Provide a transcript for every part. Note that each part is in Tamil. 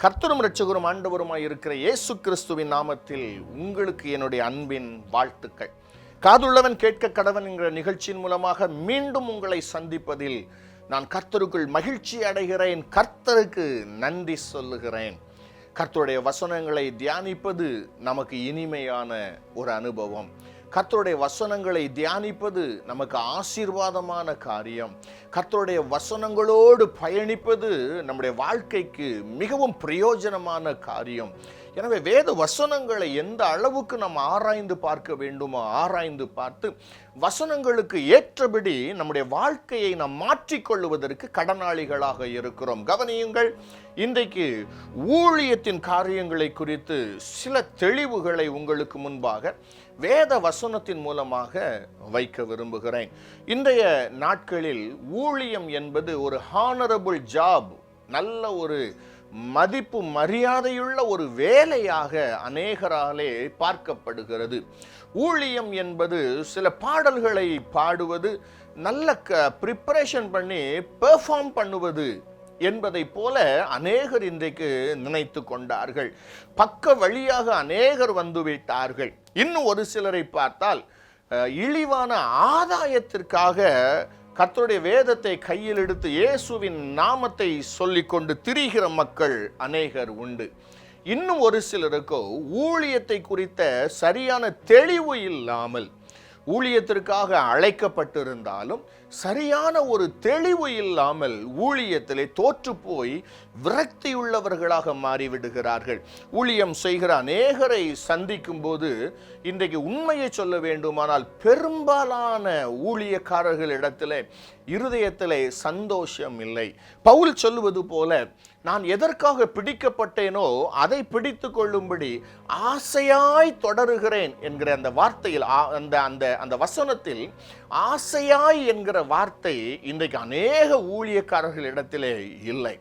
கர்த்தரும் இரட்சகரும் ஆண்டவருமாய் இருக்கிற இயேசு கிறிஸ்துவின் நாமத்தில் உங்களுக்கு என்னுடைய அன்பின் வாழ்த்துக்கள். காதுள்ளவன் கேட்க கடவன் என்கிற நிகழ்ச்சியின் மூலமாக மீண்டும் உங்களை சந்திப்பதில் நான் கர்த்தருக்குள் மகிழ்ச்சி அடைகிறேன். கர்த்தருக்கு நன்றி சொல்லுகிறேன். கர்த்தருடைய வசனங்களை தியானிப்பது நமக்கு இனிமையான ஒரு அனுபவம். கர்த்தருடைய வசனங்களை தியானிப்பது நமக்கு ஆசீர்வாதமான காரியம். கர்த்தருடைய வசனங்களோடு பயணிப்பது நம்முடைய வாழ்க்கைக்கு மிகவும் பிரயோஜனமான காரியம். எனவே வேத வசனங்களை எந்த அளவுக்கு நாம் ஆராய்ந்து பார்க்க வேண்டுமோ ஆராய்ந்து பார்த்து வசனங்களுக்கு ஏற்றபடி நம்முடைய வாழ்க்கையை நாம் மாற்றிக்கொள்வதற்கு கடனாளிகளாக இருக்கிறோம். கவனியுங்கள், இன்றைக்கு ஊழியத்தின் காரியங்களை குறித்து சில தெளிவுகளை உங்களுக்கு முன்பாக வேத வசனத்தின் மூலமாக வைக்க விரும்புகிறேன். இன்றைய நாட்களில் ஊழியம் என்பது ஒரு ஹானரபிள் ஜாப், நல்ல ஒரு மதிப்பு மரியாதையுள்ள ஒரு வேலையாக அநேகராலே பார்க்கப்படுகிறது. ஊழியம் என்பது சில பாடல்களை பாடுவது, நல்ல ப்ரிப்பரேஷன் பண்ணி பெர்ஃபார்ம் பண்ணுவது என்பதை போல அநேகர் இன்றைக்கு நினைத்து கொண்டார்கள். பக்க வழியாக அநேகர் வந்துவிட்டார்கள். இன்னும் ஒரு சிலரை பார்த்தால் இழிவான ஆதாயத்திற்காக கர்த்தருடைய வேதத்தை கையில் எடுத்து இயேசுவின் நாமத்தை சொல்லிக்கொண்டு திரிகிற மக்கள் அநேகர் உண்டு. இன்னும் ஒரு சிலருக்கோ ஊழியத்தை குறித்த சரியான தெளிவு இல்லாமல், ஊழியத்திற்காக அழைக்கப்பட்டிருந்தாலும் சரியான ஒரு தெளிவு இல்லாமல் ஊழியத்திலே தோற்று போய் விரக்தியுள்ளவர்களாக மாறிவிடுகிறார்கள். ஊழியம் செய்கிற அநேகரை சந்திக்கும் போது இன்றைக்கு உண்மையை சொல்ல வேண்டுமானால் பெரும்பாலான ஊழியக்காரர்களிடத்திலே இருதயத்திலே சந்தோஷம் இல்லை. பவுல் சொல்லுவது போல, நான் எதற்காக பிடிக்கப்பட்டேனோ அதை பிடித்து கொள்ளும்படி ஆசையாய் தொடருகிறேன் என்கிற அந்த வார்த்தையில், அந்த வசனத்தில் ஆசையாய் என்கிற வார்த்தை இன்றைக்கு அநேக ஊழியக்காரர்களிடத்திலே இல்லை.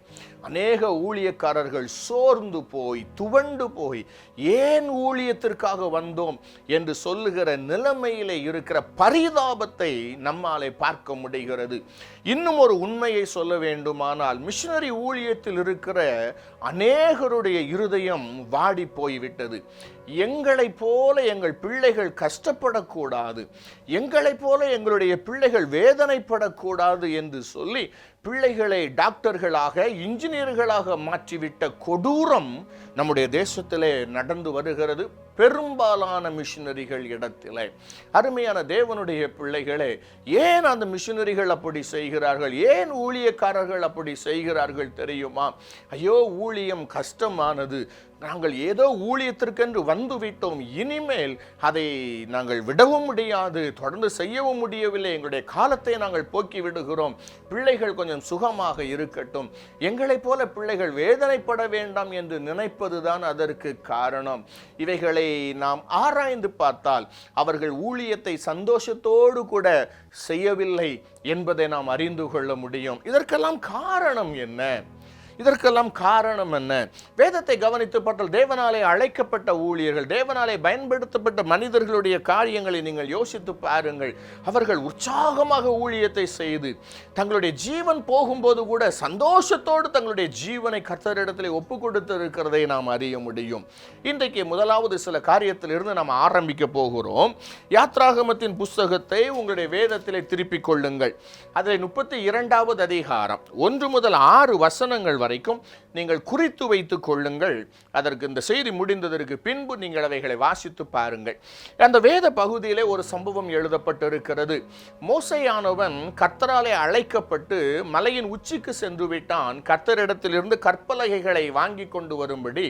அநேக ஊழியக்காரர்கள் சோர்ந்து போய் துவண்டு போய் ஏன் ஊழியத்திற்காக வந்தோம் என்று சொல்லுகிற நிலைமையிலே இருக்கிற பரிதாபத்தை நம்மாலே பார்க்க முடிகிறது. இன்னும் ஒரு உண்மையை சொல்ல வேண்டுமானால், மிஷனரி ஊழியத்தில் இருக்கிற அநேகருடைய இருதயம் வாடி போய்விட்டது. எங்களைப் போல எங்கள் பிள்ளைகள் கஷ்டப்படக்கூடாது, எங்களைப் போல எங்களுடைய பிள்ளைகள் வேதனைப்படக்கூடாது என்று சொல்லி பிள்ளைகளை டாக்டர்களாக இன்ஜினியர்களாக மாற்றிவிட்ட கொடூரம் நம்முடைய தேசத்திலே நடந்து வருகிறது. பெரும்பாலான மிஷினரிகள் இடத்திலே. அருமையான தேவனுடைய பிள்ளைகளே, ஏன் அந்த மிஷினரிகள் அப்படி செய்கிறார்கள்? ஏன் ஊழியக்காரர்கள் அப்படி செய்கிறார்கள் தெரியுமா? ஐயோ, ஊழியம் கஷ்டமானது, நாங்கள் ஏதோ ஊழியத்திற்கென்று வந்துவிட்டோம், இனிமேல் அதை நாங்கள் விடவும் முடியாது, தொடர்ந்து செய்யவும் முடியவில்லை, எங்களுடைய காலத்தை நாங்கள் போக்கி விடுகிறோம், பிள்ளைகள் கொஞ்சம் சுகமாக இருக்கட்டும், எங்களைப் போல பிள்ளைகள் வேதனைப்பட வேண்டாம் என்று நினைப்பதுதான் அதற்கு காரணம். இவைகளை நாம் ஆராய்ந்து பார்த்தால் அவர்கள் ஊழியத்தை சந்தோஷத்தோடு கூட செய்யவில்லை என்பதை நாம் அறிந்து கொள்ள முடியும். இதற்கெல்லாம் காரணம் என்ன? இதற்கெல்லாம் காரணம் என்ன? வேதத்தை கவனித்து பார்த்தால் தேவனாலே அழைக்கப்பட்ட ஊழியர்கள், தேவனாலே பயன்படுத்தப்பட்ட மனிதர்களுடைய காரியங்களை நீங்கள் யோசித்து பாருங்கள். அவர்கள் உற்சாகமாக ஊழியத்தை செய்து தங்களுடைய ஜீவன் போகும்போது கூட சந்தோஷத்தோடு தங்களுடைய ஜீவனை கர்த்தரிடத்தில் ஒப்பு கொடுத்து இருக்கிறதை நாம் அறிய முடியும். இன்றைக்கு முதலாவது சில காரியத்திலிருந்து நாம் ஆரம்பிக்க போகிறோம். யாத்ராகமத்தின் புஸ்தகத்தை உங்களுடைய வேதத்திலே திருப்பிக் கொள்ளுங்கள். அதில் 32வது அதிகாரம் 1 முதல் 6 வசனங்கள் வரைக்கும் நீங்கள் குறித்து வைத்துக் கொள்ளுங்கள். அதற்கு இந்த செய்தி முடிந்ததற்கு பின்பு நீங்கள் அவைகளை வாசித்து பாருங்கள். அந்த வேத பகுதியிலே ஒரு சம்பவம் எழுதப்பட்டிருக்கிறது. மோசேயானவன் கர்த்தராலே அழைக்கப்பட்டு மலையின் உச்சிக்கு சென்று விட்டான். கர்த்தரிடத்திலிருந்து கற்பலகைகளை வாங்கி கொண்டு வரும்படி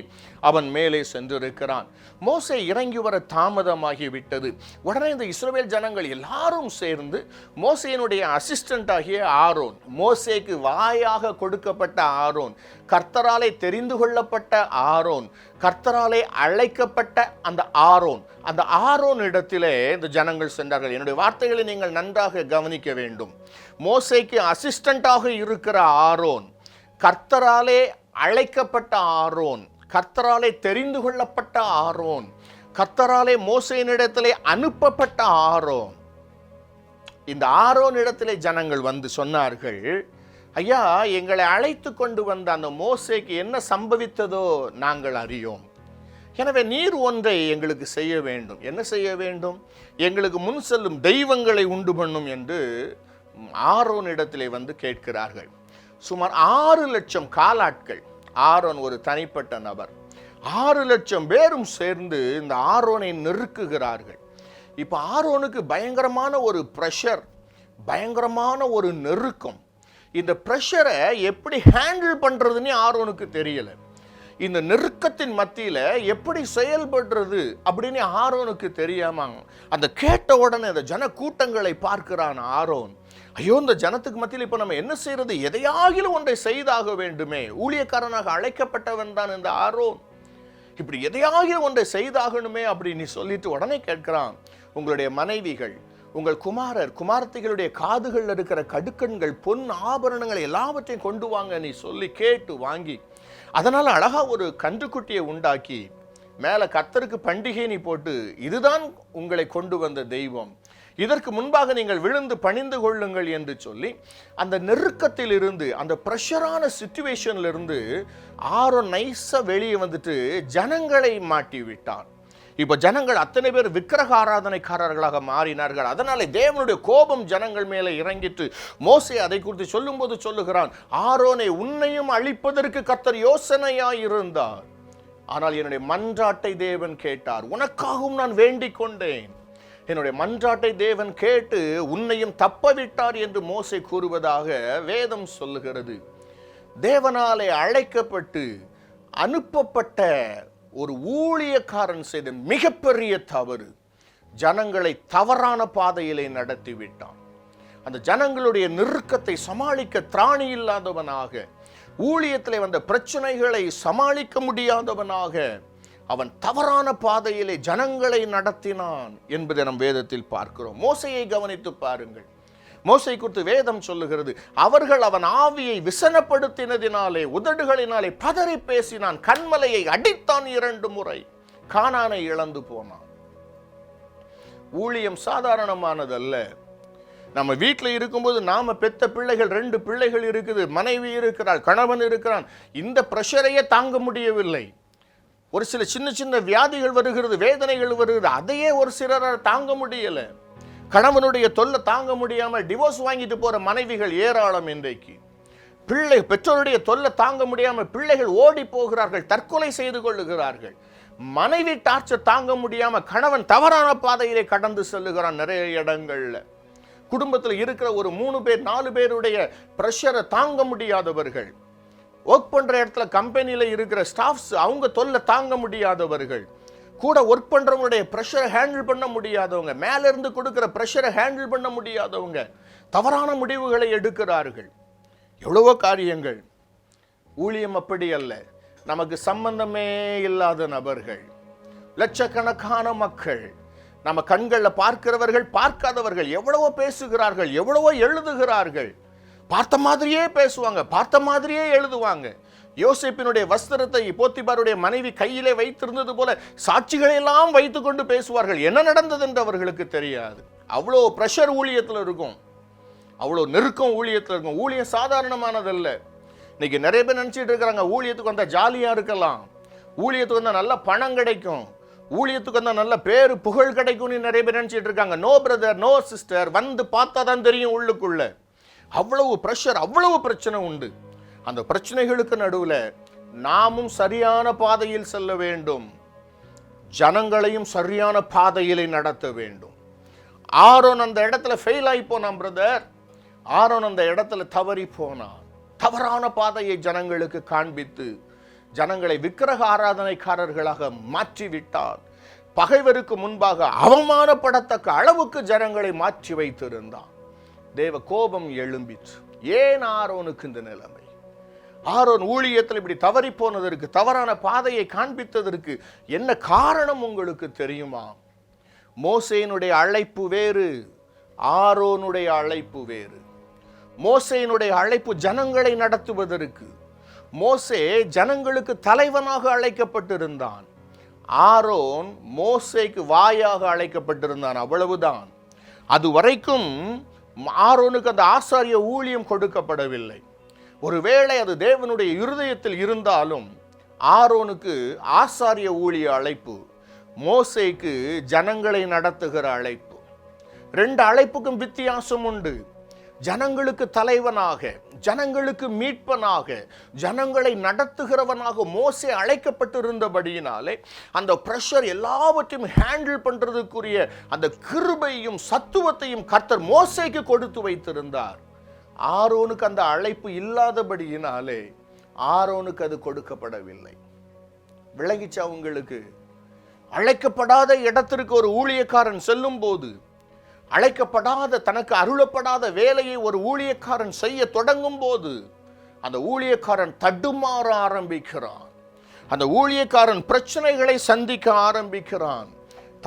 அவன் மேலே சென்றிருக்கிறான். மோசே இறங்கி வர தாமதமாகிவிட்டது. உடனே இந்த இஸ்ரவேல் ஜனங்கள் எல்லாரும் சேர்ந்து மோசேயினுடைய அசிஸ்டன்ட் ஆகிய ஆரோன், மோசேக்கு வாயாக கொடுக்கப்பட்ட ஆரோன், கர்த்தராலே தெரிந்து கொள்ளப்பட்ட ஆரோன், கர்த்தராலே அழைக்கப்பட்ட அந்த ஆரோன் இடத்திலே இந்த ஜனங்கள் சென்றார்கள். என்னுடைய வார்த்தைகளை நீங்கள் நன்றாக கவனிக்க வேண்டும். மோசேக்கு அசிஸ்டண்டாக இருக்கிற ஆரோன், கர்த்தராலே அழைக்கப்பட்ட ஆரோன், கர்த்தராலே தெரிந்து கொள்ளப்பட்ட ஆரோன், கர்த்தராலே மோசேயினிடத்திலே அனுப்பப்பட்ட ஆரோன். இந்த ஆரோன் இடத்திலே ஜனங்கள் வந்து சொன்னார்கள், ஐயா, எங்களை அழைத்து கொண்டு வந்த அந்த மோசேக்கு என்ன சம்பவித்ததோ நாங்கள் அறியோம். எனவே நீர் ஒன்றை எங்களுக்கு செய்ய வேண்டும். என்ன செய்ய வேண்டும்? எங்களுக்கு முன் செல்லும் தெய்வங்களை உண்டு பண்ணும் என்று ஆரோனிடத்திலே வந்து கேட்கிறார்கள். சுமார் 6 லட்சம் காலாட்கள். ஆரோன் ஒரு தனிப்பட்ட நபர். 6 லட்சம் பேரும் சேர்ந்து இந்த ஆரோனை நெருக்குகிறார்கள். இப்போ ஆரோனுக்கு பயங்கரமான ஒரு ப்ரெஷர், பயங்கரமான ஒரு நெருக்கம். இந்த ப்ரெஷரை எப்படி ஹேண்டில் பண்ணுறதுன்னு ஆரோனுக்கு தெரியலை. இந்த நெருக்கத்தின் மத்தியில் எப்படி செயல்படுறது அப்படின்னு ஆரோனுக்கு தெரியாமாங்க. அந்த கேட்ட உடனே அந்த ஜன கூட்டங்களை பார்க்கிறான் ஆரோன். ஐயோ, இந்த ஜனத்துக்கு மத்தியில் இப்போ நம்ம என்ன செய்யறது? எதையாகிலும் ஒன்றை செய்தாக வேண்டுமே. ஊழியக்காரனாக அழைக்கப்பட்டவன் தான் இந்த ஆரோன். இப்படி எதையாகிலும் ஒன்றை செய்தாகணுமே அப்படின்னு சொல்லிட்டு உடனே கேட்கிறான், உங்களுடைய மனைவிகள், உங்கள் குமாரர் குமாரத்திகளுடைய காதுகள் இருக்கிற கடுக்கண்கள், பொன் ஆபரணங்கள் எல்லாவற்றையும் கொண்டு வாங்க நீ சொல்லி கேட்டு வாங்கி, அதனால் அழகா ஒரு கன்றுக்குட்டியை உண்டாக்கி மேலே கர்த்தருக்கு பண்டிகை நீ போட்டு, இதுதான் உங்களை கொண்டு வந்த தெய்வம், இதற்கு முன்பாக நீங்கள் விழுந்து பணிந்து கொள்ளுங்கள் என்று சொல்லி அந்த நெருக்கத்தில் இருந்து, அந்த ப்ரெஷரான சிச்சுவேஷன்ல இருந்து ஆரோன் நைஸா வெளியே வந்துட்டு ஜனங்களை மாட்டி விட்டான். இப்போ ஜனங்கள் அத்தனை பேர் விக்கிரக ஆராதனைக்காரர்களாக மாறினார்கள். அதனாலே தேவனுடைய கோபம் ஜனங்கள் மேலே இறங்கிட்டு மோசே அதை குறித்து சொல்லும்போது சொல்லுகிறான், ஆரோனை உன்னையும் அழிப்பதற்கு கர்த்தர் யோசனையாயிருந்தார், ஆனால் என்னுடைய மன்றாட்டை தேவன் கேட்டார், உனக்காகவும் நான் வேண்டிக் கொண்டேன், என்னுடைய மன்றாட்டை தேவன் கேட்டு உன்னையும் தப்பவிட்டார் என்று மோசே கூறுவதாக வேதம் சொல்லுகிறது. தேவனாலே அழைக்கப்பட்டு அனுப்பப்பட்ட ஒரு ஊழியக்காரன் செய்த மிகப்பெரிய தவறு, ஜனங்களை தவறான பாதையிலே நடத்திவிட்டான். அந்த ஜனங்களுடைய நெருக்கத்தை சமாளிக்க திராணி இல்லாதவனாக, ஊழியத்திலே வந்த பிரச்சனைகளை சமாளிக்க முடியாதவனாக அவன் தவறான பாதையிலே ஜனங்களை நடத்தினான் என்பதை நம் வேதத்தில் பார்க்கிறோம். மோசையை கவனித்து பாருங்கள். மோசை குறித்து வேதம் சொல்லுகிறது, அவர்கள் அவன் ஆவியை விசனப்படுத்தினதினாலே உதடுகளினாலே பதறி பேசினான், கண்மலையை அடித்தான் 2 முறை, கானானை இழந்து போனான். ஊழியம் சாதாரணமானதல்ல. நம்ம வீட்டில் இருக்கும்போது நாம பெத்த பிள்ளைகள் 2 பிள்ளைகள் இருக்குது, மனைவி இருக்கிறாள், கணவன் இருக்கிறான். இந்த பிரஷரையே தாங்க முடியவில்லை. ஒரு சில சின்ன சின்ன வியாதிகள் வருகிறது, வேதனைகள் வருகிறது, அதையே ஒரு சிலரால் தாங்க முடியல. கணவனுடைய தொல்லை தாங்க முடியாமல் டிவோர்ஸ் வாங்கிட்டு போற மனைவிகள் ஏராளம். இன்றைக்கு பெற்றோருடைய தொல்லை தாங்க முடியாமல் பிள்ளைகள் ஓடி போகிறார்கள், தற்கொலை செய்து கொள்ளுகிறார்கள். மனைவி டார்ச்சர் தாங்க முடியாம கணவன் தவறான பாதையிலே கடந்து செல்லுகிறான். நிறைய இடங்கள்ல குடும்பத்தில் இருக்கிற ஒரு 3 பேர் 4 பேருடைய பிரஷரை தாங்க முடியாதவர்கள், ஒர்க் பண்ற இடத்துல கம்பெனியில இருக்கிற ஸ்டாஃப்ஸ் அவங்க தொல்லை தாங்க முடியாதவர்கள், கூட ஒர்க் பண்றவங்களுடைய பிரஷரை ஹேண்டில் பண்ண முடியாதவங்க, மேல இருந்து கொடுக்கிற பிரஷரை ஹேண்டில் பண்ண முடியாதவங்க தவறான முடிவுகளை எடுக்கிறார்கள். எவ்வளவோ காரியங்கள். ஊழியம் அப்படி அல்ல. நமக்கு சம்பந்தமே இல்லாத நபர்கள், லட்சக்கணக்கான மக்கள், நம்ம கண்களில் பார்க்கிறவர்கள் பார்க்காதவர்கள் எவ்வளவோ பேசுகிறார்கள், எவ்வளவோ எழுதுகிறார்கள். பார்த்த மாதிரியே பேசுவாங்க, பார்த்த மாதிரியே எழுதுவாங்க. யோசேப்பினுடைய வஸ்திரத்தை போத்திபாருடைய மனைவி கையிலே வைத்திருந்தது போல சாட்சிகளெல்லாம் வைத்து கொண்டு பேசுவார்கள். என்ன நடந்தது என்று அவர்களுக்கு தெரியாது. அவ்வளோ பிரஷர் ஊழியத்தில் இருக்கும், அவ்வளோ நெருக்கம் ஊழியத்தில் இருக்கும். ஊழியம் சாதாரணமானதல்ல. இன்னைக்கு நிறைய பேர் நினைச்சிட்டு இருக்கிறாங்க, ஊழியத்துக்கு வந்தா ஜாலியா இருக்கலாம், ஊழியத்துக்கு வந்தா நல்ல பணம் கிடைக்கும், ஊழியத்துக்கு வந்தா நல்ல பேரு புகழ் கிடைக்கும்னு நிறைய பேர் நினைச்சிட்டு இருக்காங்க. நோ பிரதர், நோ சிஸ்டர், வந்து பார்த்தா தான் தெரியும் உள்ளுக்குள்ள அவ்வளவு பிரஷர், அவ்வளவு பிரச்சனை உண்டு. அந்த பிரச்சனைகளுக்கு நடுவில் நாமும் சரியான பாதையில் செல்ல வேண்டும், ஜனங்களையும் சரியான பாதையிலே நடத்த வேண்டும். ஆரோன் அந்த இடத்துல ஃபெயில் ஆகி போனான் பிரதர். ஆரோன் அந்த இடத்துல தவறி போனான். தவறான பாதையை ஜனங்களுக்கு காண்பித்து ஜனங்களை விக்கிரக ஆராதனைக்காரர்களாக மாற்றிவிட்டார். பகைவருக்கு முன்பாக அவமானப்படத்தக்க அளவுக்கு ஜனங்களை மாற்றி வைத்திருந்தான். தேவ கோபம் எழும்பிற்று. ஏன் ஆரோனுக்கு இந்த நிலைமை? ஆரோன் ஊழியத்தில் இப்படி தவறி போனதற்கு, தவறான பாதையை காண்பித்ததற்கு என்ன காரணம் உங்களுக்கு தெரியுமா? மோசேயினுடைய அழைப்பு வேறு, ஆரோனுடைய அழைப்பு வேறு. மோசேயினுடைய அழைப்பு ஜனங்களை நடத்துவதற்கு. மோசே ஜனங்களுக்கு தலைவனாக அழைக்கப்பட்டிருந்தான். ஆரோன் மோசேக்கு வாயாக அழைக்கப்பட்டிருந்தான், அவ்வளவுதான். அது வரைக்கும் ஆரோனுக்கு அந்த ஆசாரிய ஊழியம் கொடுக்கப்படவில்லை. ஒருவேளை அது தேவனுடைய இருதயத்தில் இருந்தாலும் ஆரோனுக்கு ஆசாரிய ஊழிய அழைப்பு, மோசேக்கு ஜனங்களை நடத்துகிற அழைப்பு. 2 அழைப்புக்கும் வித்தியாசம் உண்டு. ஜனங்களுக்கு தலைவனாக, ஜனங்களுக்கு மீட்பனாக, ஜனங்களை நடத்துகிறவனாக மோசே அழைக்கப்பட்டிருந்தபடியினாலே அந்த பிரஷர் எல்லாவற்றையும் ஹேண்டில் பண்றதுக்குரிய அந்த கிருபையும் சத்துவத்தையும் கர்த்தர் மோசேக்கு கொடுத்து வைத்திருந்தார். ஆரோனுக்கு அந்த அழைப்பு இல்லாதபடியினாலே ஆரோனுக்கு அது கொடுக்கப்படவில்லை. விளங்கிச்சா உங்களுக்கு? அழைக்கப்படாத இடத்திற்கு ஒரு ஊழியக்காரன் செல்லும் போது, அழைக்கப்படாத தனக்கு அருளப்படாத வேலையை ஒரு ஊழியக்காரன் செய்ய தொடங்கும் போது அந்த ஊழியக்காரன் தடுமாற ஆரம்பிக்கிறான். அந்த ஊழியக்காரன் பிரச்சனைகளை சந்திக்க ஆரம்பிக்கிறான்.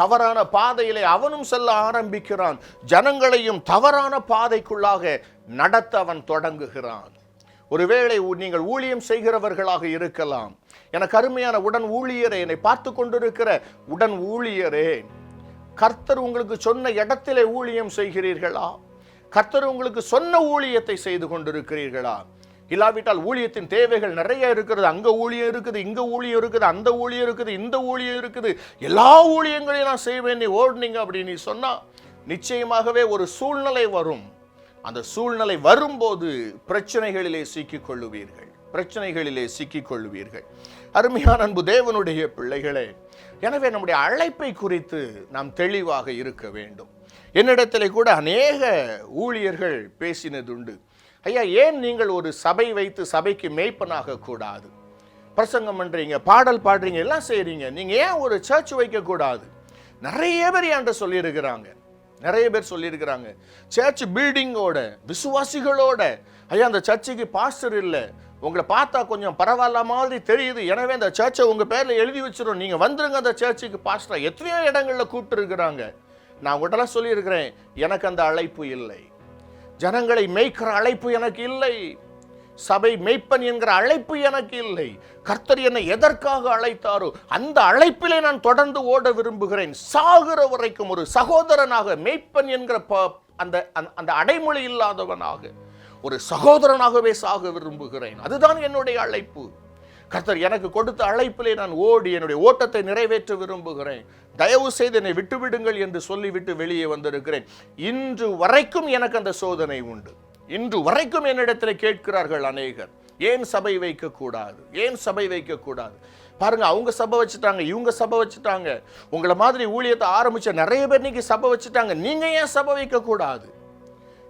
தவறான பாதையிலே அவனும் செல்ல ஆரம்பிக்கிறான். ஜனங்களையும் தவறான பாதைக்குள்ளாக நடத்த அவன் தொடங்குகிறான். ஒருவேளை நீங்கள் ஊழியம் செய்கிறவர்களாக இருக்கலாம். எனக்கு அருமையான உடன் ஊழியரே, என்னை பார்த்து கொண்டிருக்கிற உடன் ஊழியரே, கர்த்தர் உங்களுக்கு சொன்ன இடத்திலே ஊழியம் செய்கிறீர்களா? கர்த்தர் உங்களுக்கு சொன்ன ஊழியத்தை செய்து கொண்டிருக்கிறீர்களா? இல்லாவிட்டால் ஊழியத்தின் தேவைகள் நிறைய இருக்கிறது. அங்க ஊழியம் இருக்குது, இங்க ஊழியம் இருக்குது, அந்த ஊழியம் இருக்குது, இந்த ஊழியம் இருக்குது, எல்லா ஊழியங்களையும் நான் செய்வேன் நீ ஓடுனீங்க அப்படின்னு சொன்னா நிச்சயமாகவே ஒரு சூழ்நிலை வரும். அந்த சூழ்நிலை வரும்போது பிரச்சனைகளிலே சிக்கிக் கொள்ளுவீர்கள். அருமையான அன்பு தேவனுடைய பிள்ளைகளே, எனவே நம்முடைய அழைப்பை குறித்து நாம் தெளிவாக இருக்க வேண்டும். என்னிடத்திலே கூட அநேக ஊழியர்கள் பேசினதுண்டு. ஐயா, ஏன் நீங்கள் ஒரு சபை வைத்து சபைக்கு மேய்ப்பனாக கூடாது? பிரசங்கம் பண்றீங்க, பாடல் பாடுறீங்க, எல்லாம் செய்றீங்க, நீங்க ஏன் ஒரு சர்ச் வைக்க கூடாது? நிறைய பேர் என்கிட்ட சொல்லியிருக்கிறாங்க. சர்ச் பில்டிங்கோட, விசுவாசிகளோட, ஐயா அந்த சர்ச்சுக்கு பாஸ்டர் இல்லை, உங்களை பார்த்தா கொஞ்சம் பரவாயில்ல மாதிரி தெரியுது, எனவே அந்த சர்ச்சை உங்க பேர்ல எழுதி வச்சிடும், நீங்க வந்துருங்க அந்த சர்ச்சுக்கு பாஸ்டரா. எத்தனையோ இடங்கள்ல கூப்பிட்டு இருக்கிறாங்க. நான் உங்கள்கிட்ட சொல்லியிருக்கிறேன், எனக்கு அந்த அழைப்பு இல்லை. ஜனங்களை மேய்க்கிற அழைப்பு எனக்கு இல்லை. சபை மேய்ப்பன் என்கிற அழைப்பு எனக்கு இல்லை. கர்த்தர் என்னை எதற்காக அழைத்தாரோ அந்த அழைப்பிலே நான் தொடர்ந்து ஓட விரும்புகிறேன். சாகிற வரைக்கும் ஒரு சகோதரனாக, மேய்ப்பன் என்கிற அந்த அடைமொழி இல்லாதவனாக ஒரு சகோதரனாகவே சாக விரும்புகிறேன். அதுதான் என்னுடைய அழைப்பு. கர்த்தர் எனக்கு கொடுத்த அழைப்பிலே நான் ஓடி என்னுடைய ஓட்டத்தை நிறைவேற்ற விரும்புகிறேன். தயவு செய்து என்னை விட்டுவிடுங்கள் என்று சொல்லிவிட்டு வெளியே வந்திருக்கிறேன். இன்று வரைக்கும் எனக்கு அந்த சோதனை உண்டு. இன்று வரைக்கும் என்னிடத்தில் கேட்கிறார்கள் அநேகர், ஏன் சபை வைக்க கூடாது? பாருங்க, அவங்க சபை வச்சுட்டாங்க, இவங்க சபை வச்சுட்டாங்க, உங்களை மாதிரி ஊழியத்தை ஆரம்பிச்ச நிறைய பேர் இன்னைக்கு சபை வச்சுட்டாங்க, நீங்க ஏன் சபை வைக்க கூடாது?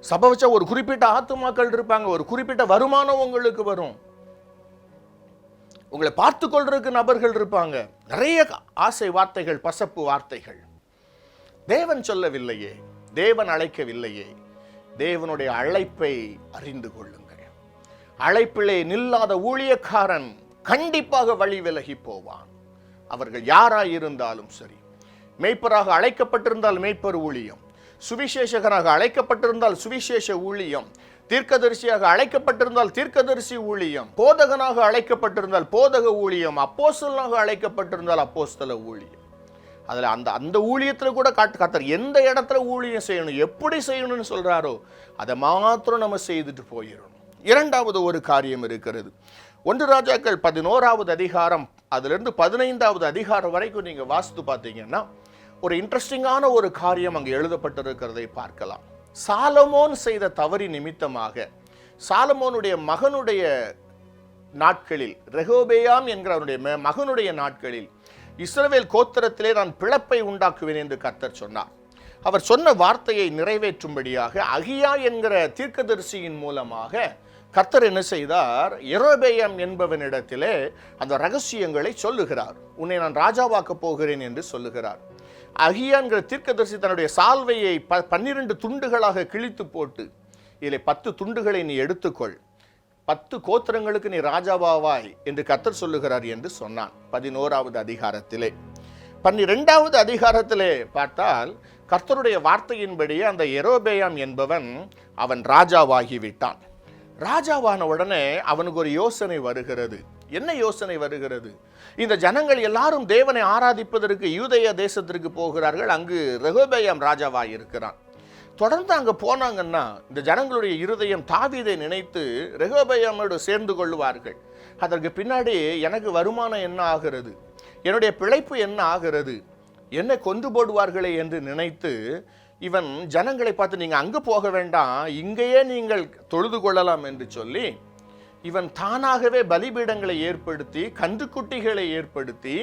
சபை வச்சா ஒரு குறிப்பிட்ட ஆத்துமாக்கள் இருப்பாங்க, ஒரு குறிப்பிட்ட வருமானம் உங்களுக்கு வரும், உங்களை பார்த்து கொள்றதுக்கு நபர்கள் இருப்பாங்க. நிறைய ஆசை வார்த்தைகள், பசப்பு வார்த்தைகள். தேவன் சொல்லவில்லையே, தேவன் அழைக்கவில்லையே. தேவனுடைய அழைப்பை அறிந்து கொள்ளுங்கள். அழைப்பிலே நில்லாத ஊழியக்காரன் கண்டிப்பாக வழி விலகி போவான். அவர்கள் யாராயிருந்தாலும் சரி. மேய்ப்பராக அழைக்கப்பட்டிருந்தால் மேய்ப்பர் ஊழியம், சுவிசேஷகராக அழைக்கப்பட்டிருந்தால் சுவிசேஷ ஊழியம், தீர்க்கதரிசியாக அழைக்கப்பட்டிருந்தால் தீர்க்கதரிசி ஊழியம், போதகனாக அழைக்கப்பட்டிருந்தால் போதக ஊழியம், அப்போஸ்தலனாக அழைக்கப்பட்டிருந்தால் அப்போஸ்தல ஊழியம். அதில் அந்த ஊழியத்தில் கூட கர்த்தர் எந்த இடத்துல ஊழியம் செய்யணும், எப்படி செய்யணும்னு சொல்றாரோ அதை மாத்திரம் நம்ம செய்துட்டு போயிடணும். இரண்டாவது ஒரு காரியம் இருக்கிறது. 1 ராஜாக்கள் 11வது அதிகாரம் அதிலிருந்து 15வது அதிகாரம் வரைக்கும் நீங்க வாசித்து பார்த்தீங்கன்னா ஒரு இன்ட்ரெஸ்டிங்கான ஒரு காரியம் அங்கே எழுதப்பட்டிருக்கிறதை பார்க்கலாம். சாலமோன் செய்த தவறி நிமித்தமாக சாலமோனுடைய மகனுடைய நாட்களில், ரெகோபெயாம் என்கிற அவனுடைய மகனுடைய நாட்களில் இஸ்ரவேல் கோத்திரத்திலே நான் பிளப்பை உண்டாக்குவேன் என்று கர்த்தர் சொன்னார். அவர் சொன்ன வார்த்தையை நிறைவேற்றும்படியாக அகியா என்கிற தீர்க்கதரிசியின் மூலமாக கர்த்தர் என்ன செய்தார்? யெரொபெயாம் என்பவனிடத்திலே அந்த ரகசியங்களை சொல்லுகிறார். உன்னை நான் ராஜாவாக்க போகிறேன் என்று சொல்லுகிறார். அகியா என்கிற தீர்க்கதரிசி தன்னுடைய சால்வையை 12 துண்டுகளாக கிழித்து போட்டு, இதில் 10 துண்டுகளை நீ எடுத்துக்கொள், 10 கோத்திரங்களுக்கு நீ ராஜாவாவாய் என்று கர்த்தர் சொல்லுகிறார் என்று சொன்னான். 11வது அதிகாரத்திலே. 12வது அதிகாரத்திலே பார்த்தால் கர்த்தருடைய வார்த்தையின்படியே அந்த யெரொபெயாம் என்பவன் அவன் ராஜாவாகிவிட்டான். ராஜாவான உடனே அவனுக்கு ஒரு யோசனை வருகிறது. என்ன யோசனை வருகிறது? இந்த ஜனங்கள் எல்லாரும் தேவனை ஆராதிப்பதற்கு யூதேய தேசத்திற்கு போகிறார்கள். அங்கு ரெகோபெயாம் ராஜாவாய் இருக்கிறான். தொடர்ந்து அங்கே போனாங்கன்னா இந்த ஜனங்களுடைய இருதயம் தாவீதை நினைத்து ரெகொபெயாமோடு சேர்ந்து கொள்வார்கள். அதற்கு பின்னாடி எனக்கு வருமானம் என்ன ஆகிறது, என்னுடைய பிழைப்பு என்ன ஆகிறது, என்னை கொண்டு போடுவார்களே என்று நினைத்து இவன் ஜனங்களை பார்த்து நீங்கள் அங்கே போக வேண்டாம், இங்கேயே நீங்கள் தொழுது கொள்ளலாம் என்று சொல்லி இவன் தானாகவே பலிபீடங்களை ஏற்படுத்தி கன்றுக்குட்டிகளை ஏற்படுத்தி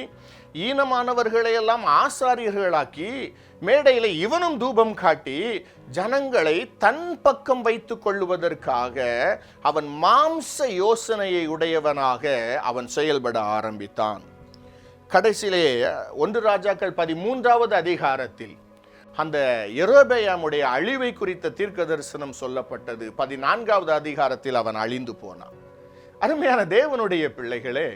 ஈனமானவர்களையெல்லாம் ஆசாரியர்களாக்கி மேடையில் இவனும் தூபம் காட்டி ஜனங்களை தன் பக்கம் வைத்துக் கொள்வதற்காக அவன் மாம்ச யோசனையை உடையவனாக அவன் செயல்பட ஆரம்பித்தான். கடைசியிலே 1 ராஜாக்கள் 13வது அதிகாரத்தில் அந்த யெரொபெயாமுடைய அழிவை குறித்த தீர்க்க தரிசனம் சொல்லப்பட்டது. 14வது அதிகாரத்தில் அவன் அழிந்து போனான். அருமையான தேவனுடைய பிள்ளைகளே,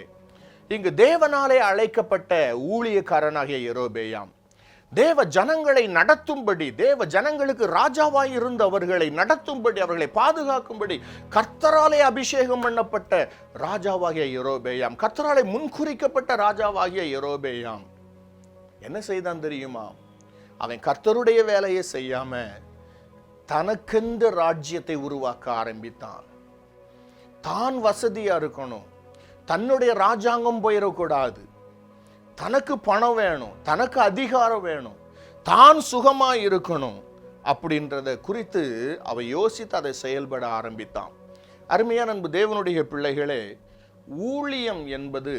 இங்கு தேவனாலே அழைக்கப்பட்ட ஊழியக்காரனாகிய யெரொபெயாம் தேவ ஜனங்களை நடத்தும்படி, தேவ ஜனங்களுக்கு ராஜாவாய் இருந்த அவர்களை நடத்தும்படி, அவர்களை பாதுகாக்கும்படி கர்த்தராலே அபிஷேகம் பண்ணப்பட்ட ராஜாவாகிய யெரொபெயாம், கர்த்தராலே முன்குறிக்கப்பட்ட ராஜாவாகிய யெரொபெயாம் என்ன செய்தான் தெரியுமா? அவன் கர்த்தருடைய வேலையை செய்யாம தனக்கென்று ராஜ்யத்தை உருவாக்க ஆரம்பித்தான். தான் வசதியா இருக்கணும், தன்னுடைய ராஜாங்கம் போயிடக்கூடாது, தனக்கு பணம் வேணும், தனக்கு அதிகாரம் வேணும், தான் சுகமா இருக்கணும் அப்படின்றத குறித்து அவ யோசித்து அதை செயல்பட ஆரம்பித்தான். அருமையான அன்பு தேவனுடைய பிள்ளைகளே, ஊழியம் என்பது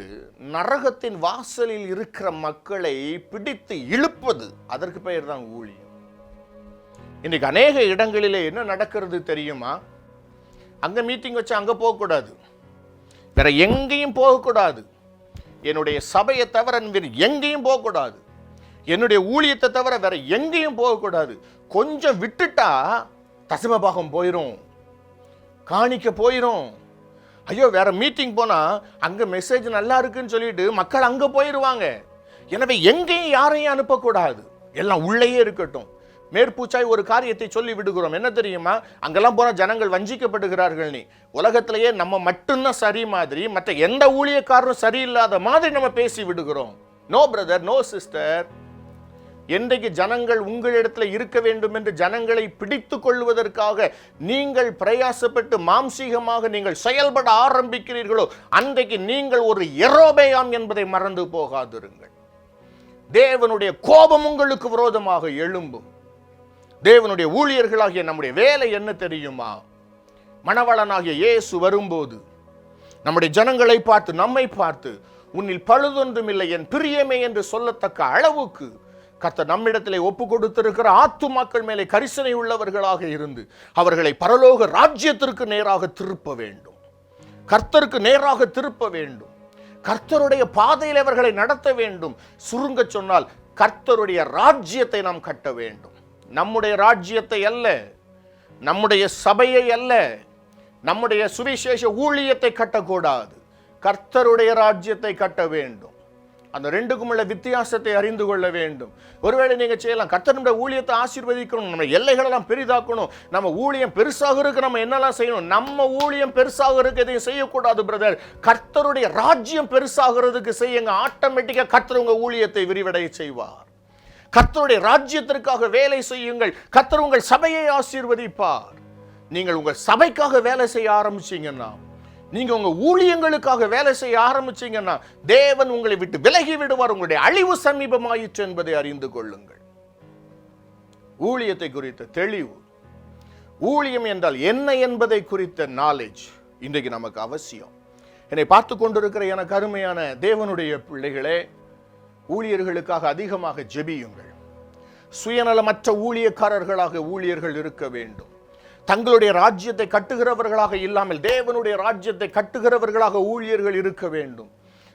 நரகத்தின் வாசலில் இருக்கிற மக்களை பிடித்து இழுப்பது, அதற்கு பெயர் தான் ஊழியம். இன்னைக்கு அநேக இடங்களிலே என்ன நடக்கிறது தெரியுமா? அங்க மீட்டிங் வச்சு அங்க போகக்கூடாது, வேற எங்கேயும் போகக்கூடாது, என்னுடைய சபையை தவிர வேறு எங்கேயும் போகக்கூடாது, என்னுடைய ஊழியத்தை தவிர வேற எங்கேயும் போகக்கூடாது. கொஞ்சம் விட்டுட்டா தசமபாகம் போயிடும், காணிக்க போயிடும். ஐயோ, வேற மீட்டிங் போனா அங்க மெசேஜ் நல்லா இருக்குன்னு சொல்லிட்டு மக்கள் அங்க போயிடுவாங்க. எனவே எங்கேயும் யாரையும் அனுப்பக்கூடாது, எல்லாம் உள்ளேயே இருக்கட்டும். மேற்பூச்சாய் ஒரு காரியத்தை சொல்லி விடுகிறோம், என்ன தெரியுமா? அங்கெல்லாம் போன ஜனங்கள் வஞ்சிக்கப்படுகிறார்கள். நீ உலகத்திலேயே நம்ம மட்டும்தான் சரி மாதிரி, மற்ற எந்த ஊழியக்காரரும் சரியில்லாத மாதிரி நம்ம பேசி விடுகிறோம். No brother, no sister. என்றைக்கு ஜனங்கள் உங்களிடத்தில் இருக்க வேண்டும் என்று ஜனங்களை பிடித்து கொள்வதற்காக நீங்கள் பிரயாசப்பட்டு மாம்சீகமாக நீங்கள் செயல்பட ஆரம்பிக்கிறீர்களோ, அன்றைக்கு நீங்கள் ஒரு யெரொபெயாம் என்பதை மறந்து போகாதிருங்கள். தேவனுடைய கோபம் உங்களுக்கு விரோதமாக எழும்பும். தேவனுடைய ஊழியர்களாகிய நம்முடைய வேலை என்ன தெரியுமா? மணவாளனாகிய இயேசு வரும்போது நம்முடைய ஜனங்களை பார்த்து, நம்மை பார்த்து, உன்னில் பழுதொன்றும் இல்லை என் பிரியமே என்று சொல்லத்தக்க அளவுக்கு கர்த்தர் நம்மிடத்திலே ஒப்பு கொடுத்திருக்கிற ஆத்துமாக்கள் மேலே கரிசனை உள்ளவர்களாக இருந்து அவர்களை பரலோக ராஜ்யத்திற்கு நேராக திருப்ப வேண்டும், கர்த்தருக்கு நேராக திருப்ப வேண்டும், கர்த்தருடைய பாதையில் அவர்களை நடத்த வேண்டும். சுருங்க சொன்னால் கர்த்தருடைய ராஜ்யத்தை நாம் கட்ட வேண்டும். நம்முடைய ராஜ்யத்தை அல்ல, நம்முடைய சபையை அல்ல, நம்முடைய சுவிசேஷ ஊழியத்தை கட்டக்கூடாது, கர்த்தருடைய ராஜ்யத்தை கட்ட வேண்டும். அந்த ரெண்டுக்கும் உள்ள வித்தியாசத்தை அறிந்து கொள்ள வேண்டும். ஒருவேளை நீங்க செய்யலாம், கர்த்தருடைய ஊழியத்தை ஆசீர்வதிக்கணும், நம்ம எல்லைகளெல்லாம் பெரிதாக்கணும், நம்ம ஊழியம் பெருசாக இருக்கு, நம்ம என்னெல்லாம் செய்யணும்? நம்ம ஊழியம் பெருசாக இருக்கு எதையும் செய்யக்கூடாது பிரதர். கர்த்தருடைய ராஜ்யம் பெருசாகிறதுக்கு செய்யுங்க. ஆட்டோமேட்டிக்கா கர்த்தர் உங்க ஊழியத்தை விரிவடைய செய்வார். கர்த்தருடைய ராஜ்யத்திற்காக வேலை செய்யுங்கள், கர்த்தர் உங்கள் சபையை ஆசீர்வதிப்பார். நீங்கள் உங்கள் சபைக்காக வேலை செய்ய ஆரம்பிச்சீங்கன்னா, நீங்க உங்க ஊழியங்களுக்காக வேலை செய்ய ஆரம்பிச்சீங்கன்னா, தேவன் உங்களை விட்டு விலகி விடுவார். உங்களுடைய அழிவு சமீபமாயிற்று என்பதை அறிந்து கொள்ளுங்கள். ஊழியத்தை குறித்த தெளிவு, ஊழியம் என்றால் என்ன என்பதை குறித்த நாலேஜ் இன்றைக்கு நமக்கு அவசியம். என்னை பார்த்து கொண்டிருக்கிற எனக்கு அருமையான தேவனுடைய பிள்ளைகளே, ஊழியர்களுக்காக அதிகமாக ஜெபியுங்கள். சுயநலமற்ற ஊழியக்காரர்களாக ஊழியர்கள் இருக்க வேண்டும். தங்களுடைய ராஜ்யத்தை கட்டுகிறவர்களாக இல்லாமல் தேவனுடைய ராஜ்யத்தை கட்டுகிறவர்களாக ஊழியர்கள் இருக்க வேண்டும்.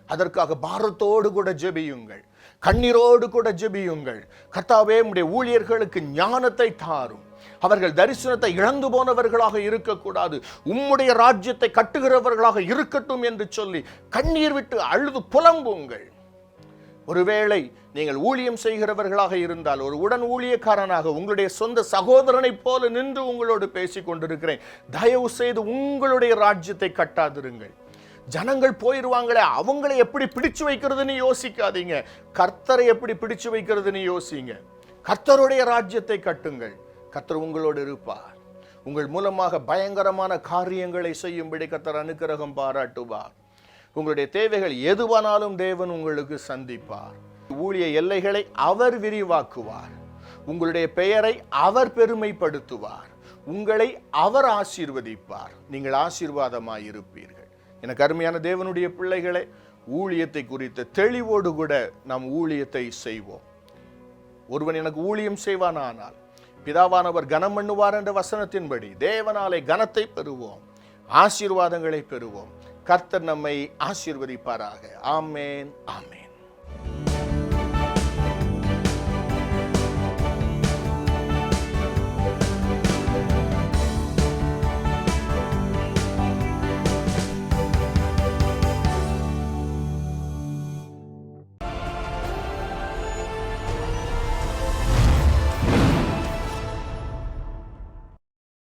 அதற்காக பாரத்தோடு கூட ஜெபியுங்கள், கண்ணீரோடு கூட ஜெபியுங்கள். கர்த்தாவே, உம்முடைய ஊழியர்களுக்கு ஞானத்தை தாரும், அவர்கள் தரிசனத்தை இழந்து போனவர்களாக இருக்கக்கூடாது, உம்முடைய ராஜ்யத்தை கட்டுகிறவர்களாக இருக்கட்டும் என்று சொல்லி கண்ணீர் விட்டு அழுது புலம்புங்கள். ஒருவேளை நீங்கள் ஊழியம் செய்கிறவர்களாக இருந்தால், ஒரு உடன் ஊழியக்காரனாக உங்களுடைய சொந்த சகோதரனை போல நின்று உங்களோடு பேசிக் கொண்டிருக்கிறேன், தயவு செய்து உங்களுடைய ராஜ்யத்தை கட்டாதிருங்கள். ஜனங்கள் போயிருவாங்களே, அவங்களை எப்படி பிடிச்சு வைக்கிறதுன்னு யோசிக்காதீங்க, கர்த்தரை எப்படி பிடிச்சு வைக்கிறதுன்னு யோசிங்க. கர்த்தருடைய ராஜ்யத்தை கட்டுங்கள். கர்த்தர் உங்களோடு இருப்பார். உங்கள் மூலமாக பயங்கரமான காரியங்களை செய்யும்படி கர்த்தர் அனுக்கிரகம் பாராட்டுவார். உங்களுடைய தேவைகள் எதுவானாலும் தேவன் உங்களுக்கு சந்திப்பார். ஊழிய எல்லைகளை அவர் விரிவாக்குவார். உங்களுடைய பெயரை அவர் பெருமைப்படுத்துவார். உங்களை அவர் ஆசீர்வதிப்பார். நீங்கள் ஆசீர்வாதமாய் இருப்பீர்கள். எனக்கு அருமையான தேவனுடைய பிள்ளைகளை, ஊழியத்தை குறித்த தெளிவோடு கூட நாம் ஊழியத்தை செய்வோம். ஒருவன் எனக்கு ஊழியம் செய்வானால் பிதாவானவர் கனம் பண்ணுவார் என்ற வசனத்தின்படி தேவனாலே கனத்தை பெறுவோம், ஆசீர்வாதங்களை பெறுவோம். கர்த்தர் நம்மை ஆசீர்வதிப்பாராக. ஆமேன், ஆமேன்.